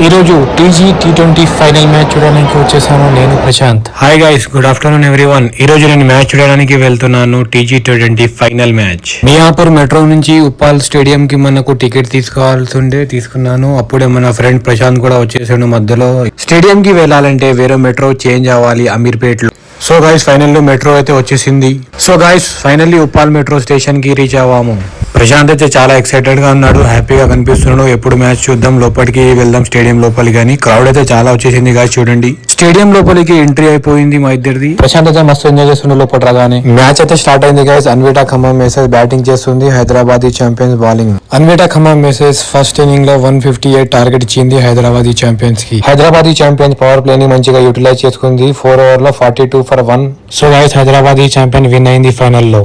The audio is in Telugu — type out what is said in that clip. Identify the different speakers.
Speaker 1: ఈ రోజు టీజీ T20 ఫైనల్ మ్యాచ్ చూడడానికి వచ్చేసాను నేను Prashant. Hi guys, good afternoon everyone. ఈ రోజు నేను మ్యాచ్ చూడడానికి వెళ్తున్నాను. TG T20 final match. Miyapur metro నుంచి ఉప్పాల్ స్టేడియం కి మనకు టికెట్ తీసుకోవాల్సి ఉండే తీసుకున్నాను. అప్పుడే మన ఫ్రెండ్ ప్రశాంత్ కూడా వచ్చేసాడు. మధ్యలో స్టేడియం కి వెళ్ళాలంటే వేరే మెట్రో చేంజ్ అవ్వాలి అమీర్పేట్ లో. సో గైస్ ఫైనల్లీ మెట్రో అయితే వచ్చేసింది. So guys finally Uppal metro station కి రీచ్ అవ్వాము. ప్రశాంత్ అయితే చాలా ఎక్సైటెడ్ గా ఉన్నాడు, హ్యాపీగా కనిపిస్తున్నాడు. ఎప్పుడు మ్యాచ్ చూద్దాం, లోపలికి వెళ్దాం స్టేడియం లోపలికి. కానీ క్రౌడ్ అయితే చాలా వచ్చేసింది గాయస్. చూడండి స్టేడియం లోపలికి ఎంట్రీ అయిపోయింది మా ఇద్దరిది. ప్రశాంత్ అయితే మస్తు ఎంజాయ్ చేస్తుండే లోపల రాగానే. మ్యాచ్ అయితే స్టార్ట్ అయింది guys. Anvita Khammam message batting చేస్తుంది, Hyderabadi champions bowling. Anvita Khammam message first inning లో 158 టార్గెట్ ఇచ్చింది హైదరాబాదీ ఛాంపియన్స్ కి. హైదరాబాదీ ఛాంపియన్స్ పవర్ ప్లే ని మంచిగా యూటిలైజ్ చేసుకుంది. 4 ఓవర్ లో 42 for 1. So guys Hyderabadi champion win అయింది ఫైనల్ లో.